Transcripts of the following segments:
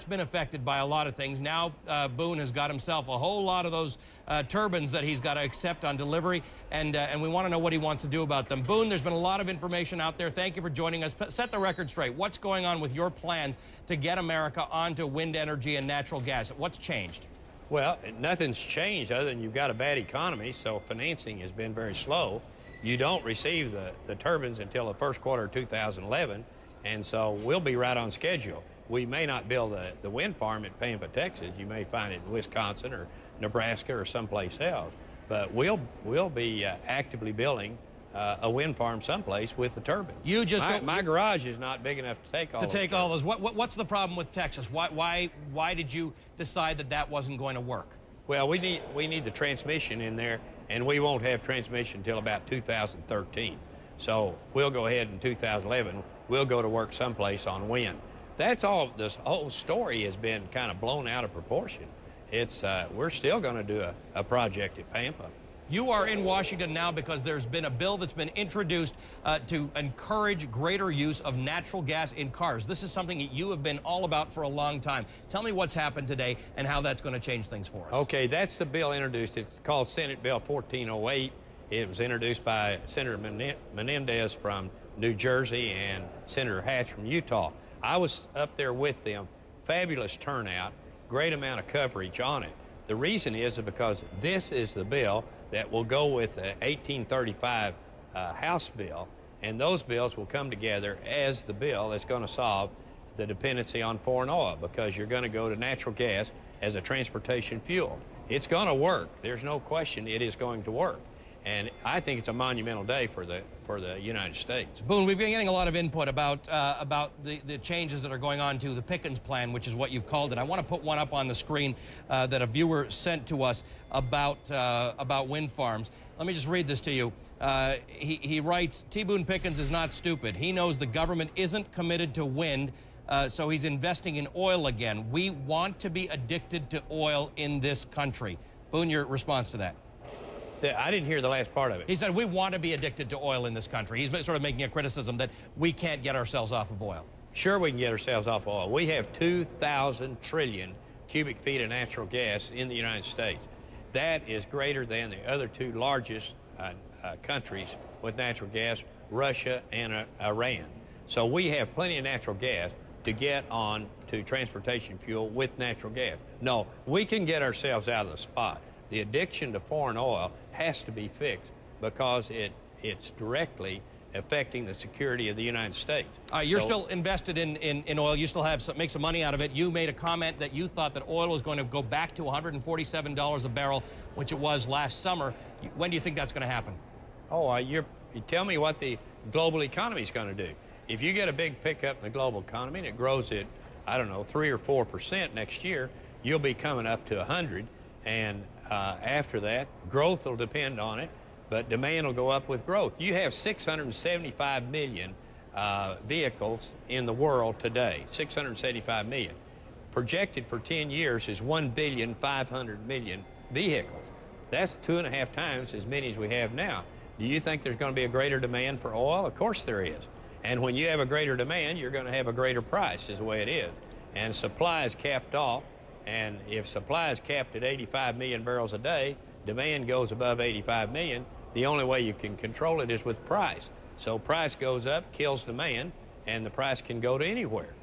been affected by a lot of things. Now Boone has got himself a whole lot of those turbines that he's got to accept on delivery, and we want to know what he wants to do about them. Boone, there's been a lot of information out there. Thank you for joining us. Set the record straight. What's going on with your plans to get America onto wind energy and natural gas? What's changed? Well, nothing's changed other than you've got a bad economy, so financing has been very slow. You don't receive the turbines until the first quarter of 2011, and so we'll be right on schedule. We may not build the wind farm at Pampa, Texas. You may find it in Wisconsin or Nebraska or someplace else, but we'll be actively building a wind farm someplace with the turbine. You just my garage is not big enough to take all those. What's the problem with Texas? Why did you decide that wasn't going to work? Well, we need the transmission in there, and we won't have transmission until about 2013. So we'll go ahead in 2011. We'll go to work someplace on wind. That's all. This whole story has been kind of blown out of proportion. It's we're still going to do a project at Pampa. You are in Washington now because there's been a bill that's been introduced to encourage greater use of natural gas in cars. This is something that you have been all about for a long time. Tell me what's happened today and how that's going to change things for us. Okay, that's the bill introduced. It's called Senate Bill 1408. It was introduced by Senator Menendez from New Jersey and Senator Hatch from Utah. I was up there with them. Fabulous turnout, great amount of coverage on it. The reason is because this is the bill that will go with the 1835 House bill, and those bills will come together as the bill that's going to solve the dependency on foreign oil, because you're going to go to natural gas as a transportation fuel. It's going to work. There's no question it is going to work. And I think it's a monumental day for the United States. Boone, we've been getting a lot of input about the changes that are going on to the Pickens plan, which is what you've called it. I want to put one up on the screen that a viewer sent to us about wind farms. Let me just read this to you. He writes, T. Boone Pickens is not stupid. He knows the government isn't committed to wind, so he's investing in oil again. We want to be addicted to oil in this country. Boone, your response to that? I didn't hear the last part of it. He said we want to be addicted to oil in this country. He's sort of making a criticism that we can't get ourselves off of oil. Sure, we can get ourselves off oil. We have 2,000 trillion cubic feet of natural gas in the United States. That is greater than the other two largest countries with natural gas, Russia and Iran. So we have plenty of natural gas to get on to transportation fuel with natural gas. No, we can get ourselves out of the spot. The addiction to foreign oil has to be fixed because it's directly affecting the security of the United States. You're still invested in oil. You still make some money out of it. You made a comment that you thought that oil was going to go back to $147 a barrel, which it was last summer. When do you think that's going to happen? Oh, you tell me what the global economy is going to do. If you get a big pickup in the global economy and it grows at, I don't know, 3 or 4% next year, you'll be coming up to 100. And after that, growth will depend on it, but demand will go up with growth. You have 675 million vehicles in the world today, 675 million. Projected for 10 years is 1,500,000,000 vehicles. That's 2.5 times as many as we have now. Do you think there's going to be a greater demand for oil? Of course there is. And when you have a greater demand, you're going to have a greater price, is the way it is. And supply is capped off. And if supply is capped at 85 million barrels a day, demand goes above 85 million, the only way you can control it is with price. So price goes up, kills demand, and the price can go to anywhere.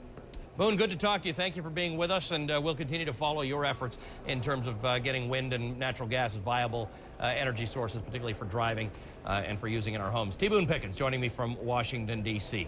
Boone, good to talk to you. Thank you for being with us, and we'll continue to follow your efforts in terms of getting wind and natural gas as viable energy sources, particularly for driving and for using in our homes. T. Boone Pickens joining me from Washington, D.C.